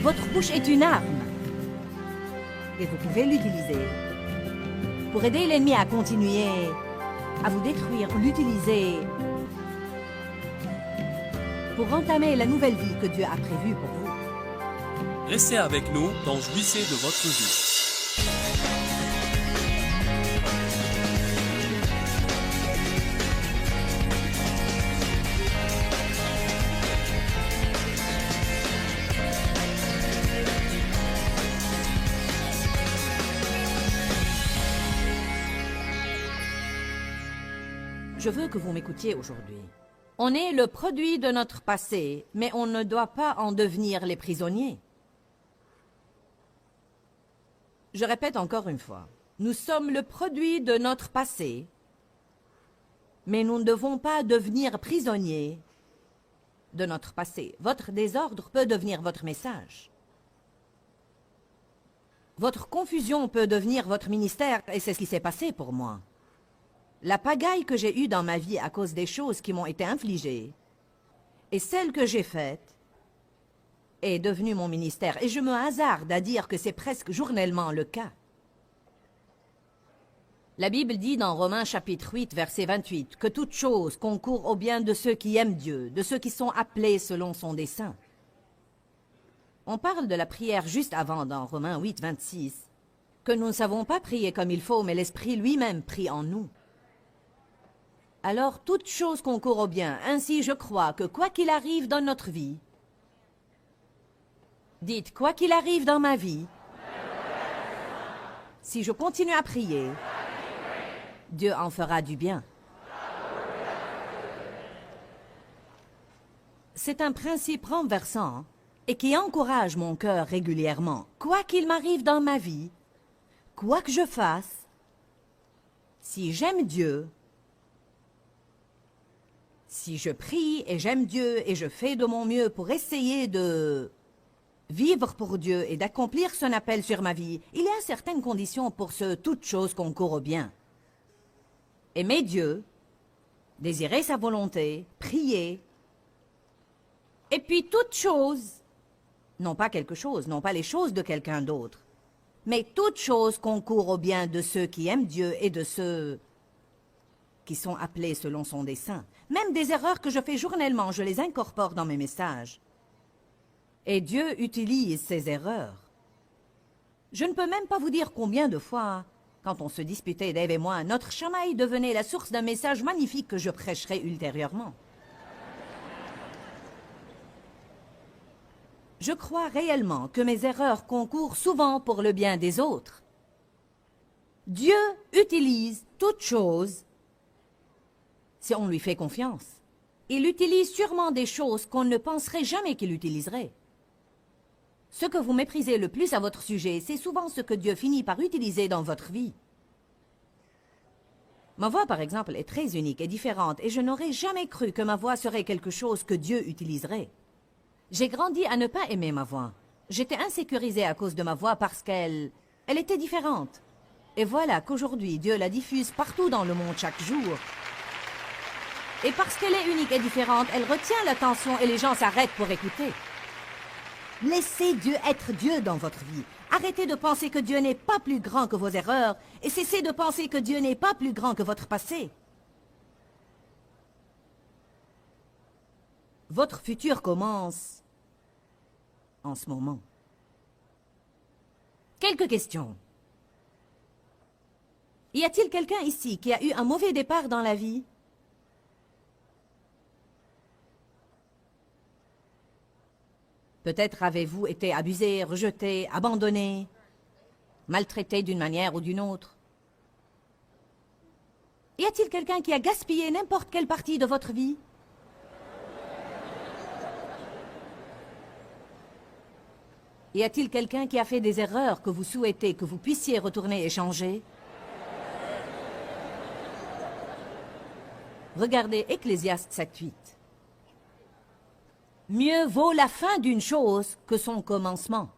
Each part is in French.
Votre bouche est une arme. Et vous pouvez l'utiliser pour aider l'ennemi à continuer à vous détruire ou l'utiliser pour entamer la nouvelle vie que Dieu a prévue pour vous. Restez avec nous dans Jouissez de votre vie. Je veux que vous m'écoutiez aujourd'hui. On est le produit de notre passé, mais on ne doit pas en devenir les prisonniers. Je répète encore une fois, nous sommes le produit de notre passé, mais nous ne devons pas devenir prisonniers de notre passé. Votre désordre peut devenir votre message. Votre confusion peut devenir votre ministère, et c'est ce qui s'est passé pour moi. La pagaille que j'ai eue dans ma vie à cause des choses qui m'ont été infligées et celle que j'ai faite est devenue mon ministère. Et je me hasarde à dire que c'est presque journellement le cas. La Bible dit dans Romains chapitre 8, verset 28, que toute chose concourt au bien de ceux qui aiment Dieu, de ceux qui sont appelés selon son dessein. On parle de la prière juste avant dans Romains 8, 26, que nous ne savons pas prier comme il faut, mais l'Esprit lui-même prie en nous. Alors, toute chose concourt au bien. Ainsi, je crois que quoi qu'il arrive dans notre vie, dites, quoi qu'il arrive dans ma vie, si je continue à prier, Dieu en fera du bien. C'est un principe renversant et qui encourage mon cœur régulièrement. Quoi qu'il m'arrive dans ma vie, quoi que je fasse, si j'aime Dieu, si je prie et j'aime Dieu et je fais de mon mieux pour essayer de vivre pour Dieu et d'accomplir son appel sur ma vie, il y a certaines conditions pour ce toute chose concourt au bien. Aimer Dieu, désirer sa volonté, prier, et puis toute chose, non pas quelque chose, non pas les choses de quelqu'un d'autre, mais toute chose concourt au bien de ceux qui aiment Dieu et de ceux qui sont appelés selon son dessein. Même des erreurs que je fais journellement, je les incorpore dans mes messages. Et Dieu utilise ces erreurs. Je ne peux même pas vous dire combien de fois, quand on se disputait, Dave et moi, notre chamaille devenait la source d'un message magnifique que je prêcherai ultérieurement. Je crois réellement que mes erreurs concourent souvent pour le bien des autres. Dieu utilise toutes choses si on lui fait confiance. Il utilise sûrement des choses qu'on ne penserait jamais qu'il utiliserait. Ce que vous méprisez le plus à votre sujet, c'est souvent ce que Dieu finit par utiliser dans votre vie. Ma voix, par exemple, est très unique et différente, et je n'aurais jamais cru que ma voix serait quelque chose que Dieu utiliserait. J'ai grandi à ne pas aimer ma voix. J'étais insécurisée à cause de ma voix parce qu'elle était différente. Et voilà qu'aujourd'hui, Dieu la diffuse partout dans le monde chaque jour. Et parce qu'elle est unique et différente, elle retient l'attention et les gens s'arrêtent pour écouter. Laissez Dieu être Dieu dans votre vie. Arrêtez de penser que Dieu n'est pas plus grand que vos erreurs et cessez de penser que Dieu n'est pas plus grand que votre passé. Votre futur commence en ce moment. Quelques questions. Y a-t-il quelqu'un ici qui a eu un mauvais départ dans la vie? Peut-être avez-vous été abusé, rejeté, abandonné, maltraité d'une manière ou d'une autre. Y a-t-il quelqu'un qui a gaspillé n'importe quelle partie de votre vie? Y a-t-il quelqu'un qui a fait des erreurs que vous souhaitez que vous puissiez retourner et changer? Regardez Ecclésiaste 7:8. Mieux vaut la fin d'une chose que son commencement.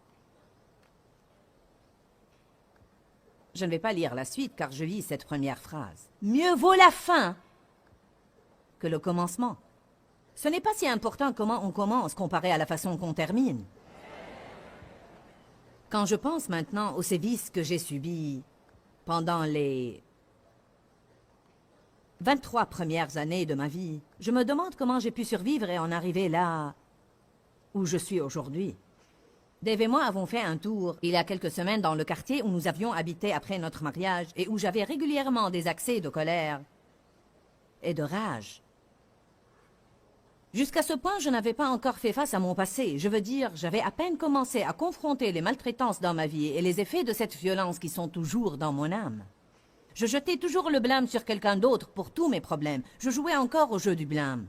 Je ne vais pas lire la suite car je lis cette première phrase. Mieux vaut la fin que le commencement. Ce n'est pas si important comment on commence comparé à la façon qu'on termine. Quand je pense maintenant aux sévices que j'ai subis pendant les 23 premières années de ma vie, je me demande comment j'ai pu survivre et en arriver là où je suis aujourd'hui. Dave et moi avons fait un tour il y a quelques semaines dans le quartier où nous avions habité après notre mariage et où j'avais régulièrement des accès de colère et de rage. Jusqu'à ce point, je n'avais pas encore fait face à mon passé. Je veux dire, j'avais à peine commencé à confronter les maltraitances dans ma vie et les effets de cette violence qui sont toujours dans mon âme. Je jetais toujours le blâme sur quelqu'un d'autre pour tous mes problèmes. Je jouais encore au jeu du blâme.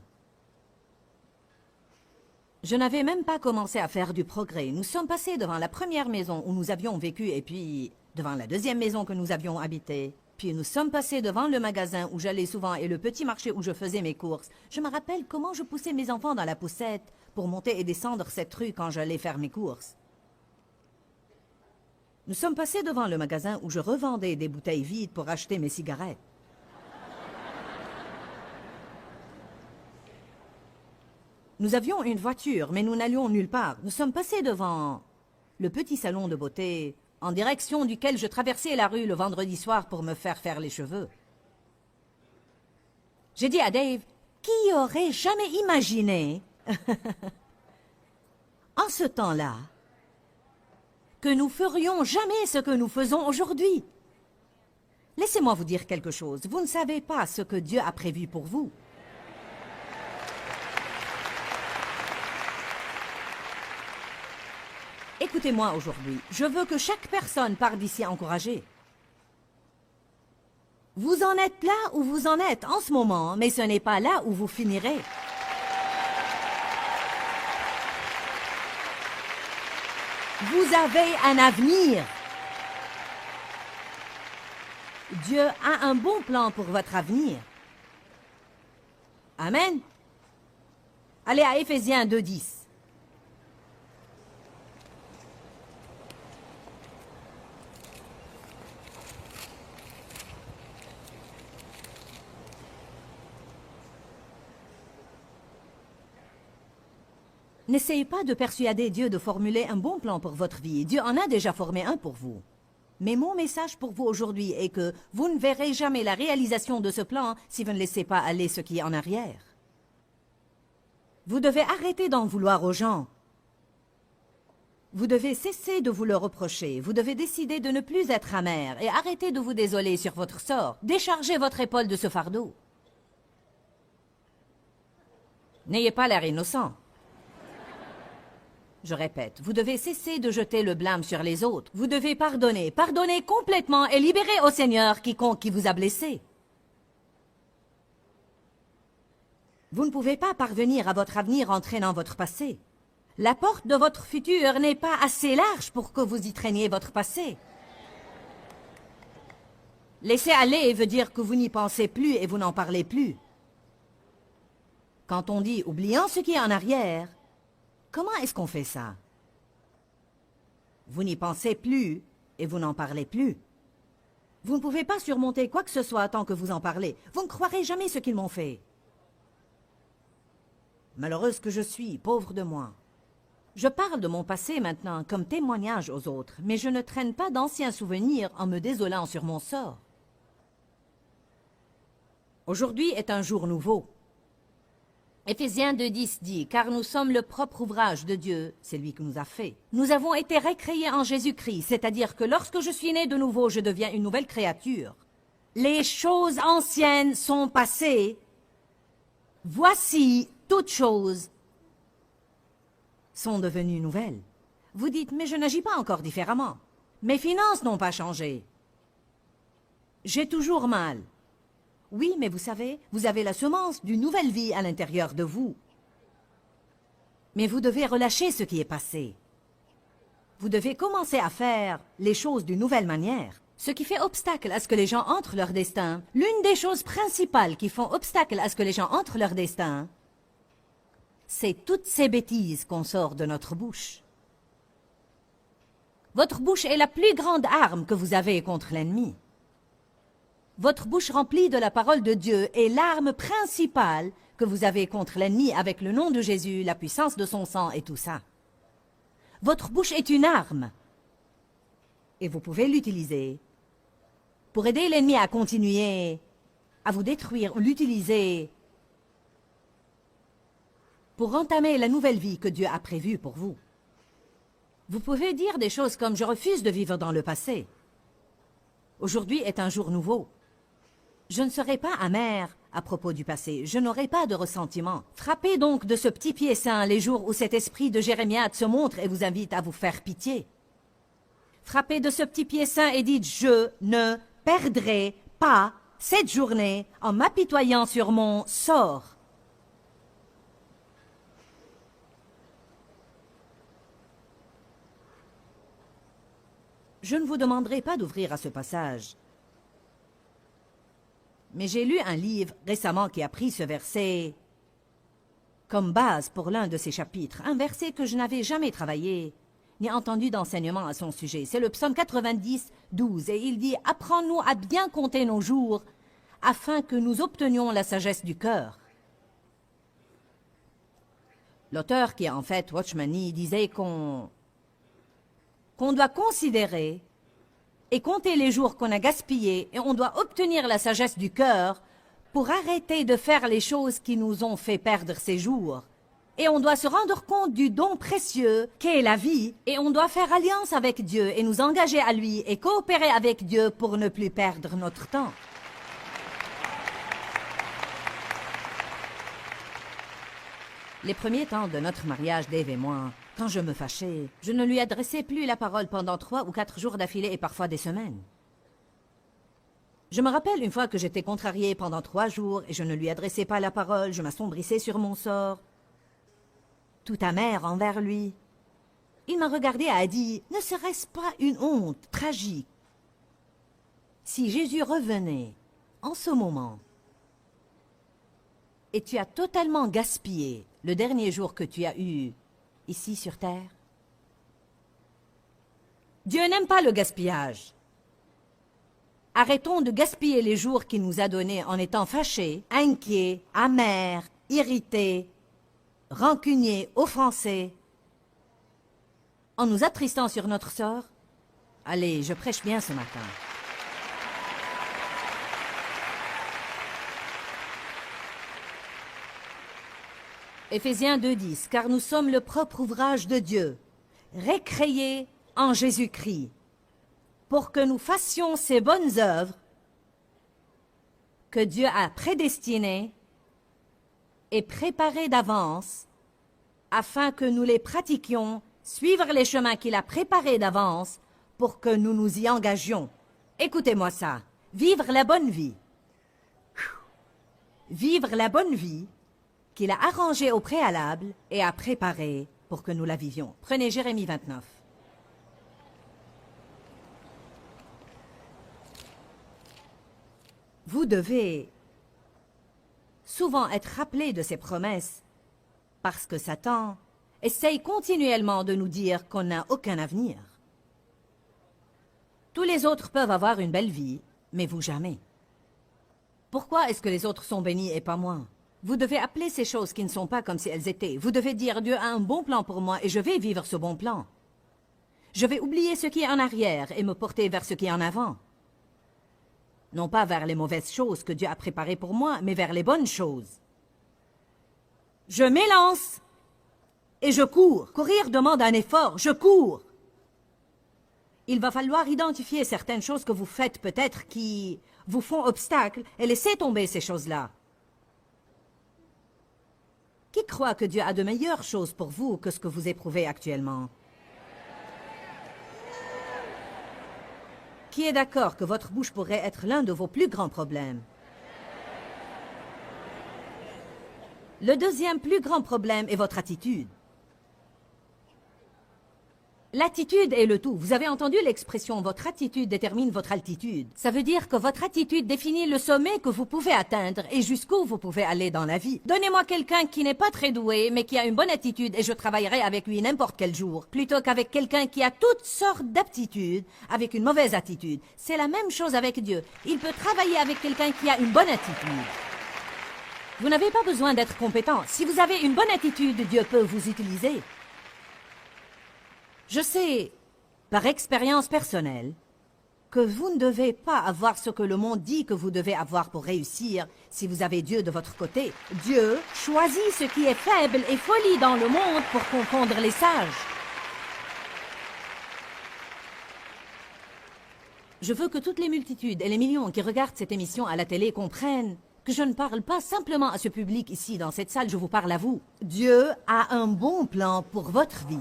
Je n'avais même pas commencé à faire du progrès. Nous sommes passés devant la première maison où nous avions vécu et puis devant la deuxième maison que nous avions habitée. Puis nous sommes passés devant le magasin où j'allais souvent et le petit marché où je faisais mes courses. Je me rappelle comment je poussais mes enfants dans la poussette pour monter et descendre cette rue quand j'allais faire mes courses. Nous sommes passés devant le magasin où je revendais des bouteilles vides pour acheter mes cigarettes. Nous avions une voiture, mais nous n'allions nulle part. Nous sommes passés devant le petit salon de beauté en direction duquel je traversais la rue le vendredi soir pour me faire les cheveux. J'ai dit à Dave, qui aurait jamais imaginé, en ce temps-là, que nous ferions jamais ce que nous faisons aujourd'hui? Laissez-moi vous dire quelque chose. Vous ne savez pas ce que Dieu a prévu pour vous. Écoutez-moi aujourd'hui. Je veux que chaque personne parte d'ici encouragée. Vous en êtes là où vous en êtes en ce moment, mais ce n'est pas là où vous finirez. Vous avez un avenir. Dieu a un bon plan pour votre avenir. Amen. Allez à Éphésiens 2:10. N'essayez pas de persuader Dieu de formuler un bon plan pour votre vie. Dieu en a déjà formé un pour vous. Mais mon message pour vous aujourd'hui est que vous ne verrez jamais la réalisation de ce plan si vous ne laissez pas aller ce qui est en arrière. Vous devez arrêter d'en vouloir aux gens. Vous devez cesser de vous le reprocher. Vous devez décider de ne plus être amer et arrêter de vous désoler sur votre sort. Déchargez votre épaule de ce fardeau. N'ayez pas l'air innocent. Je répète, vous devez cesser de jeter le blâme sur les autres. Vous devez pardonner, pardonner complètement et libérer au Seigneur quiconque qui vous a blessé. Vous ne pouvez pas parvenir à votre avenir en traînant votre passé. La porte de votre futur n'est pas assez large pour que vous y traîniez votre passé. Laisser aller veut dire que vous n'y pensez plus et vous n'en parlez plus. Quand on dit « oubliant ce qui est en arrière », comment est-ce qu'on fait ça? Vous n'y pensez plus et vous n'en parlez plus. Vous ne pouvez pas surmonter quoi que ce soit tant que vous en parlez. Vous ne croirez jamais ce qu'ils m'ont fait. Malheureuse que je suis, pauvre de moi. Je parle de mon passé maintenant comme témoignage aux autres, mais je ne traîne pas d'anciens souvenirs en me désolant sur mon sort. Aujourd'hui est un jour nouveau. Éphésiens 2:10 dit, « Car nous sommes le propre ouvrage de Dieu, c'est lui qui nous a fait. Nous avons été récréés en Jésus-Christ, c'est-à-dire que lorsque je suis né de nouveau, je deviens une nouvelle créature. Les choses anciennes sont passées. Voici, toutes choses sont devenues nouvelles. » Vous dites, « Mais je n'agis pas encore différemment. Mes finances n'ont pas changé. J'ai toujours mal. » Oui, mais vous savez, vous avez la semence d'une nouvelle vie à l'intérieur de vous. Mais vous devez relâcher ce qui est passé. Vous devez commencer à faire les choses d'une nouvelle manière. Ce qui fait obstacle à ce que les gens entrent leur destin, l'une des choses principales qui font obstacle à ce que les gens entrent leur destin, c'est toutes ces bêtises qu'on sort de notre bouche. Votre bouche est la plus grande arme que vous avez contre l'ennemi. Votre bouche remplie de la parole de Dieu est l'arme principale que vous avez contre l'ennemi avec le nom de Jésus, la puissance de son sang et tout ça. Votre bouche est une arme. Et vous pouvez l'utiliser pour aider l'ennemi à continuer à vous détruire ou l'utiliser pour entamer la nouvelle vie que Dieu a prévue pour vous. Vous pouvez dire des choses comme « Je refuse de vivre dans le passé. Aujourd'hui est un jour nouveau. Je ne serai pas amer à propos du passé. Je n'aurai pas de ressentiment. Frappez donc de ce petit pied saint les jours où cet esprit de Jérémiade se montre et vous invite à vous faire pitié. Frappez de ce petit pied saint et dites « Je ne perdrai pas cette journée en m'apitoyant sur mon sort. » Je ne vous demanderai pas d'ouvrir à ce passage. Mais j'ai lu un livre récemment qui a pris ce verset comme base pour l'un de ses chapitres. Un verset que je n'avais jamais travaillé, ni entendu d'enseignement à son sujet. C'est le psaume 90, 12. Et il dit « Apprends-nous à bien compter nos jours, afin que nous obtenions la sagesse du cœur. » L'auteur, qui est en fait Watchman Nee, disait qu'on doit considérer et compter les jours qu'on a gaspillés, et on doit obtenir la sagesse du cœur pour arrêter de faire les choses qui nous ont fait perdre ces jours. Et on doit se rendre compte du don précieux qu'est la vie, et on doit faire alliance avec Dieu et nous engager à lui et coopérer avec Dieu pour ne plus perdre notre temps. Les premiers temps de notre mariage, Dave et moi, quand je me fâchais, je ne lui adressais plus la parole pendant 3 ou 4 jours d'affilée et parfois des semaines. Je me rappelle une fois que j'étais contrariée pendant 3 jours et je ne lui adressais pas la parole, je m'assombrissais sur mon sort, tout amer envers lui. Il m'a regardé et a dit, ne serait-ce pas une honte tragique si Jésus revenait en ce moment et tu as totalement gaspillé le dernier jour que tu as eu ici sur terre? Dieu n'aime pas le gaspillage. Arrêtons de gaspiller les jours qu'il nous a donnés en étant fâchés, inquiets, amers, irrités, rancuniers, offensés, en nous attristant sur notre sort. Allez, je prêche bien ce matin. Éphésiens 2:10, car nous sommes le propre ouvrage de Dieu, récréés en Jésus-Christ, pour que nous fassions ces bonnes œuvres que Dieu a prédestinées et préparées d'avance, afin que nous les pratiquions, suivre les chemins qu'il a préparés d'avance, pour que nous nous y engagions. Écoutez-moi ça, vivre la bonne vie. Vivre la bonne vie qu'il a arrangée au préalable et a préparée pour que nous la vivions. Prenez Jérémie 29. Vous devez souvent être rappelé de ces promesses parce que Satan essaye continuellement de nous dire qu'on n'a aucun avenir. Tous les autres peuvent avoir une belle vie, mais vous jamais. Pourquoi est-ce que les autres sont bénis et pas moi? Vous devez appeler ces choses qui ne sont pas comme si elles étaient. Vous devez dire, Dieu a un bon plan pour moi et je vais vivre ce bon plan. Je vais oublier ce qui est en arrière et me porter vers ce qui est en avant. Non pas vers les mauvaises choses que Dieu a préparées pour moi, mais vers les bonnes choses. Je m'élance et je cours. Courir demande un effort, je cours. Il va falloir identifier certaines choses que vous faites peut-être qui vous font obstacle et laisser tomber ces choses-là. Qui croit que Dieu a de meilleures choses pour vous que ce que vous éprouvez actuellement? Qui est d'accord que votre bouche pourrait être l'un de vos plus grands problèmes? Le deuxième plus grand problème est votre attitude. L'attitude est le tout. Vous avez entendu l'expression « votre attitude détermine votre altitude ». Ça veut dire que votre attitude définit le sommet que vous pouvez atteindre et jusqu'où vous pouvez aller dans la vie. Donnez-moi quelqu'un qui n'est pas très doué, mais qui a une bonne attitude et je travaillerai avec lui n'importe quel jour, plutôt qu'avec quelqu'un qui a toutes sortes d'aptitudes, avec une mauvaise attitude. C'est la même chose avec Dieu. Il peut travailler avec quelqu'un qui a une bonne attitude. Vous n'avez pas besoin d'être compétent. Si vous avez une bonne attitude, Dieu peut vous utiliser. Je sais par expérience personnelle, que vous ne devez pas avoir ce que le monde dit que vous devez avoir pour réussir si vous avez Dieu de votre côté. Dieu choisit ce qui est faible et folie dans le monde pour confondre les sages. Je veux que toutes les multitudes et les millions qui regardent cette émission à la télé comprennent que je ne parle pas simplement à ce public ici dans cette salle, je vous parle à vous. Dieu a un bon plan pour votre vie.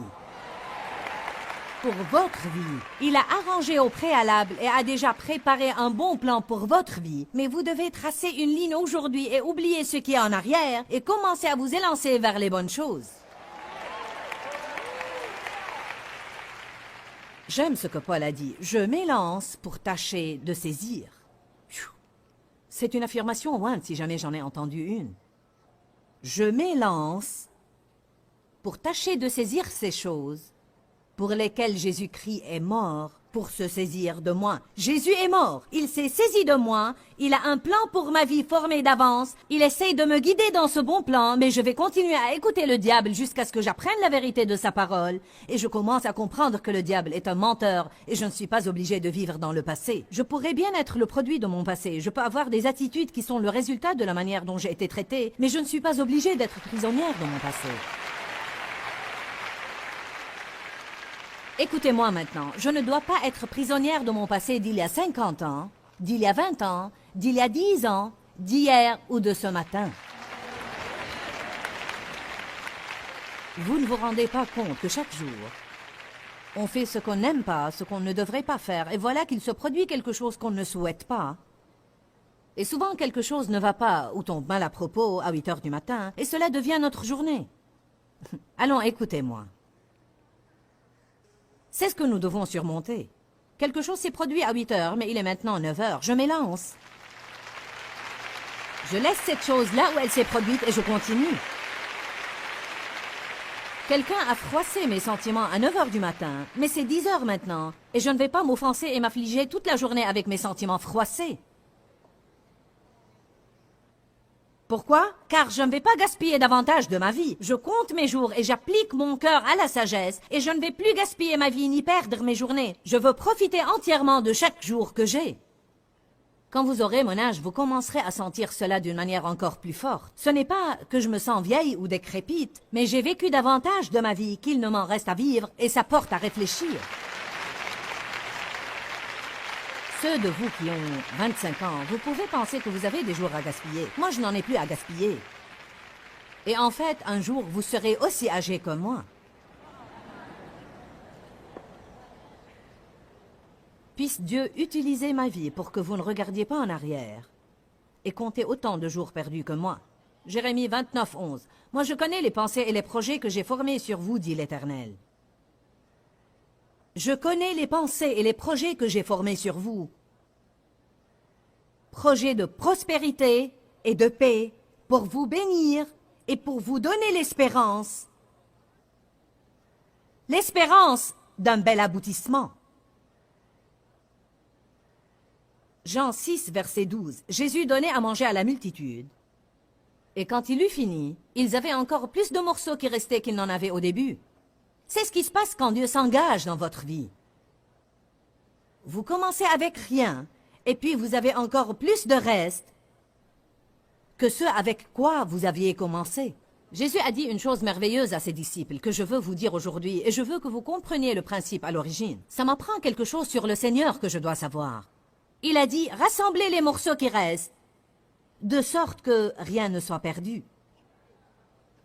Pour votre vie. Il a arrangé au préalable et a déjà préparé un bon plan pour votre vie. Mais vous devez tracer une ligne aujourd'hui et oublier ce qui est en arrière et commencer à vous élancer vers les bonnes choses. J'aime ce que Paul a dit. Je m'élance pour tâcher de saisir. C'est une affirmation ointe si jamais j'en ai entendu une. Je m'élance pour tâcher de saisir ces choses pour lesquelles Jésus-Christ est mort pour se saisir de moi. Jésus est mort. Il s'est saisi de moi. Il a un plan pour ma vie formé d'avance. Il essaye de me guider dans ce bon plan, mais je vais continuer à écouter le diable jusqu'à ce que j'apprenne la vérité de sa parole. Et je commence à comprendre que le diable est un menteur et je ne suis pas obligé de vivre dans le passé. Je pourrais bien être le produit de mon passé. Je peux avoir des attitudes qui sont le résultat de la manière dont j'ai été traité, mais je ne suis pas obligé d'être prisonnière de mon passé. Écoutez-moi maintenant, je ne dois pas être prisonnière de mon passé d'il y a 50 ans, d'il y a 20 ans, d'il y a 10 ans, d'hier ou de ce matin. Vous ne vous rendez pas compte que chaque jour, on fait ce qu'on n'aime pas, ce qu'on ne devrait pas faire, et voilà qu'il se produit quelque chose qu'on ne souhaite pas. Et souvent quelque chose ne va pas ou tombe mal à propos à 8 heures du matin, et cela devient notre journée. Allons, écoutez-moi. C'est ce que nous devons surmonter. Quelque chose s'est produit à 8 heures, mais il est maintenant 9 heures. Je m'élance. Je laisse cette chose là où elle s'est produite et je continue. Quelqu'un a froissé mes sentiments à 9 heures du matin, mais c'est 10 heures maintenant, et je ne vais pas m'offenser et m'affliger toute la journée avec mes sentiments froissés. Pourquoi? Car je ne vais pas gaspiller davantage de ma vie. Je compte mes jours et j'applique mon cœur à la sagesse et je ne vais plus gaspiller ma vie ni perdre mes journées. Je veux profiter entièrement de chaque jour que j'ai. Quand vous aurez mon âge, vous commencerez à sentir cela d'une manière encore plus forte. Ce n'est pas que je me sens vieille ou décrépite, mais j'ai vécu davantage de ma vie qu'il ne m'en reste à vivre et ça porte à réfléchir. Ceux de vous qui ont 25 ans, vous pouvez penser que vous avez des jours à gaspiller. Moi, je n'en ai plus à gaspiller. Et en fait, un jour, vous serez aussi âgé que moi. Puisse Dieu utiliser ma vie pour que vous ne regardiez pas en arrière et comptez autant de jours perdus que moi. Jérémie 29, 11. Moi, je connais les pensées et les projets que j'ai formés sur vous, dit l'Éternel. Je connais les pensées et les projets que j'ai formés sur vous. Projets de prospérité et de paix pour vous bénir et pour vous donner l'espérance. L'espérance d'un bel aboutissement. Jean 6, verset 12. Jésus donnait à manger à la multitude. Et quand il eut fini, ils avaient encore plus de morceaux qui restaient qu'ils n'en avaient au début. C'est ce qui se passe quand Dieu s'engage dans votre vie. Vous commencez avec rien, et puis vous avez encore plus de reste que ce avec quoi vous aviez commencé. Jésus a dit une chose merveilleuse à ses disciples que je veux vous dire aujourd'hui, et je veux que vous compreniez le principe à l'origine. Ça m'apprend quelque chose sur le Seigneur que je dois savoir. Il a dit, rassemblez les morceaux qui restent, de sorte que rien ne soit perdu.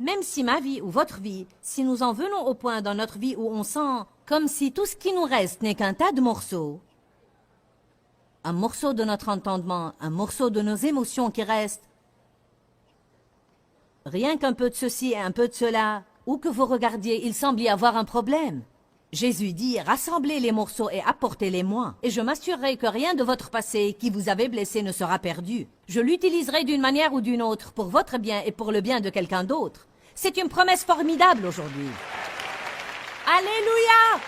Même si ma vie ou votre vie, si nous en venons au point dans notre vie où on sent comme si tout ce qui nous reste n'est qu'un tas de morceaux, un morceau de notre entendement, un morceau de nos émotions qui restent, rien qu'un peu de ceci et un peu de cela, où que vous regardiez, il semble y avoir un problème. Jésus dit, rassemblez les morceaux et apportez-les-moi, et je m'assurerai que rien de votre passé qui vous avait blessé ne sera perdu. Je l'utiliserai d'une manière ou d'une autre pour votre bien et pour le bien de quelqu'un d'autre. C'est une promesse formidable aujourd'hui. Alléluia!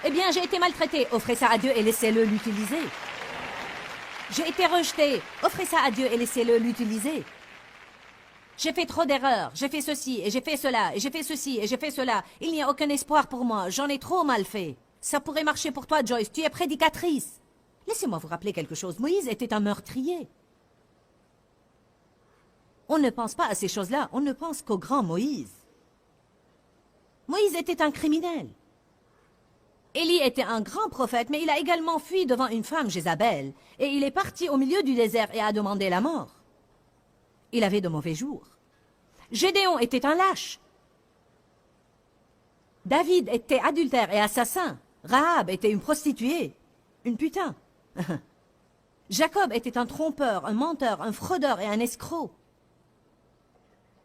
Eh bien, j'ai été maltraité. Offrez ça à Dieu et laissez-le l'utiliser. J'ai été rejeté. Offrez ça à Dieu et laissez-le l'utiliser. J'ai fait trop d'erreurs, j'ai fait ceci, et j'ai fait cela, et j'ai fait ceci, et j'ai fait cela. Il n'y a aucun espoir pour moi, j'en ai trop mal fait. Ça pourrait marcher pour toi, Joyce, tu es prédicatrice. Laissez-moi vous rappeler quelque chose, Moïse était un meurtrier. On ne pense pas à ces choses-là, on ne pense qu'au grand Moïse. Moïse était un criminel. Élie était un grand prophète, mais il a également fui devant une femme, Jézabel, et il est parti au milieu du désert et a demandé la mort. Il avait de mauvais jours. Gédéon était un lâche. David était adultère et assassin. Rahab était une prostituée, une putain. Jacob était un trompeur, un menteur, un fraudeur et un escroc.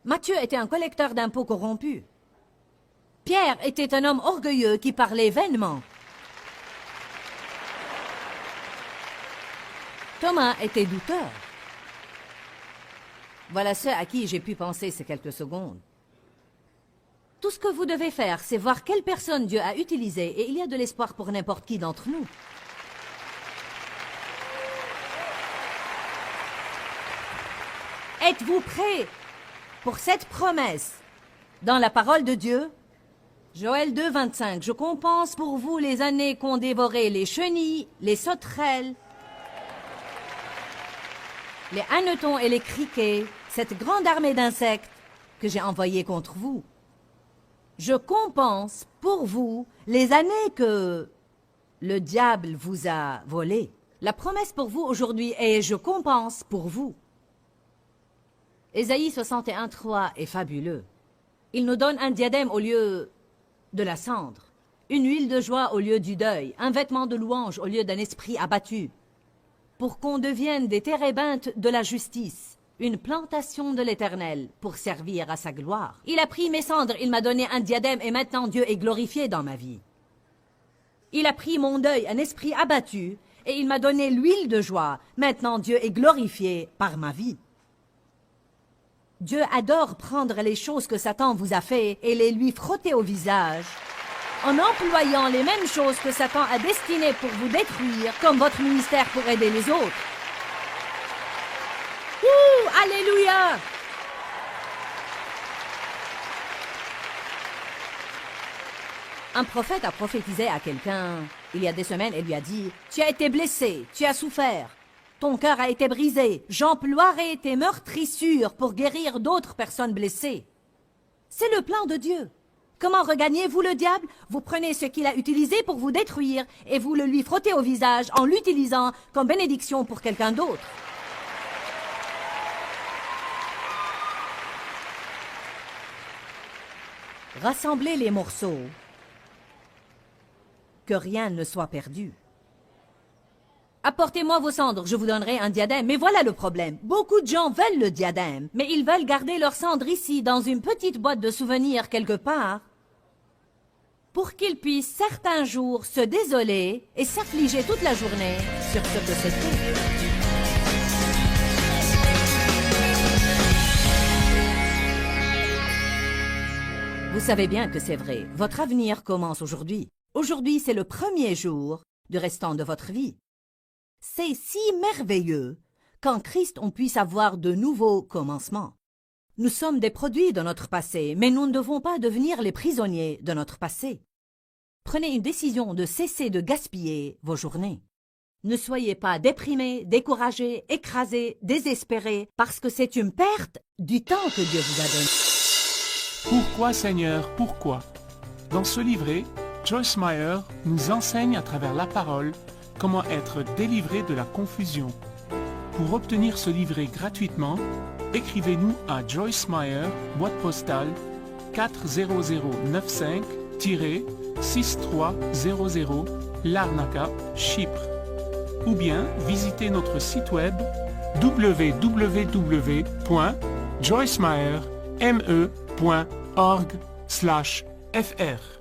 Matthieu était un collecteur d'impôts corrompu. Pierre était un homme orgueilleux qui parlait vainement. Thomas était douteur. Voilà ceux à qui j'ai pu penser ces quelques secondes. Tout ce que vous devez faire, c'est voir quelle personne Dieu a utilisée, et il y a de l'espoir pour n'importe qui d'entre nous. Êtes-vous prêts pour cette promesse dans la parole de Dieu? Joël 2, 25. Je compense pour vous les années qu'ont dévoré les chenilles, les sauterelles, les hannetons et les criquets, cette grande armée d'insectes que j'ai envoyée contre vous. Je compense pour vous les années que le diable vous a volées. La promesse pour vous aujourd'hui est « Je compense pour vous ». Ésaïe 61, 3 est fabuleux. Il nous donne un diadème au lieu de la cendre, une huile de joie au lieu du deuil, un vêtement de louange au lieu d'un esprit abattu, pour qu'on devienne des térébintes de la justice, une plantation de l'Éternel pour servir à sa gloire. Il a pris mes cendres, il m'a donné un diadème et maintenant Dieu est glorifié dans ma vie. Il a pris mon deuil, un esprit abattu, et il m'a donné l'huile de joie. Maintenant Dieu est glorifié par ma vie. Dieu adore prendre les choses que Satan vous a fait et les lui frotter au visage en employant les mêmes choses que Satan a destinées pour vous détruire comme votre ministère pour aider les autres. Ouh, alléluia! Un prophète a prophétisé à quelqu'un il y a des semaines et lui a dit « Tu as été blessé, tu as souffert. Ton cœur a été brisé. J'emploierai tes meurtrissures pour guérir d'autres personnes blessées. » C'est le plan de Dieu. Comment regagnez-vous le diable? Vous prenez ce qu'il a utilisé pour vous détruire et vous le lui frottez au visage en l'utilisant comme bénédiction pour quelqu'un d'autre. Rassemblez les morceaux, que rien ne soit perdu. Apportez-moi vos cendres, je vous donnerai un diadème. Mais voilà le problème. Beaucoup de gens veulent le diadème, mais ils veulent garder leurs cendres ici, dans une petite boîte de souvenirs quelque part, pour qu'ils puissent certains jours se désoler et s'affliger toute la journée sur ce que c'était. Vous savez bien que c'est vrai. Votre avenir commence aujourd'hui. Aujourd'hui, c'est le premier jour du restant de votre vie. C'est si merveilleux qu'en Christ on puisse avoir de nouveaux commencements. Nous sommes des produits de notre passé, mais nous ne devons pas devenir les prisonniers de notre passé. Prenez une décision de cesser de gaspiller vos journées. Ne soyez pas déprimés, découragés, écrasés, désespérés, parce que c'est une perte du temps que Dieu vous a donné. Pourquoi, Seigneur, pourquoi? Dans ce livret, Joyce Meyer nous enseigne à travers la parole comment être délivré de la confusion. Pour obtenir ce livret gratuitement, écrivez-nous à Joyce Meyer, boîte postale 40095-6300, Larnaca, Chypre. Ou bien visitez notre site web www.joycemeyer.org/fr.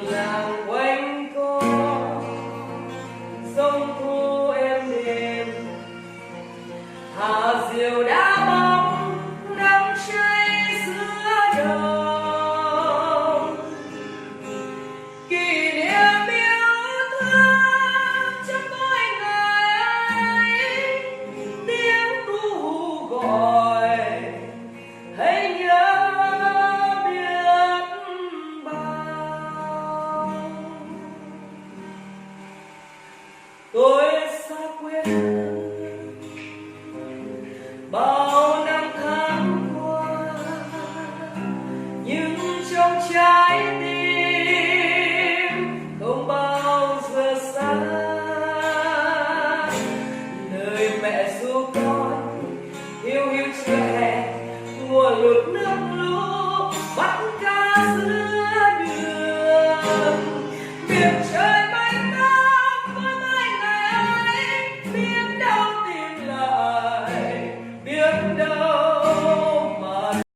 làng quanh co sông thu êm đềm hà diều đã bóng nắng cháy giữa đồng kỷ niệm yêu thương trong mỗi ngày tiếng ru gọi hãy nhớ biết bao tôi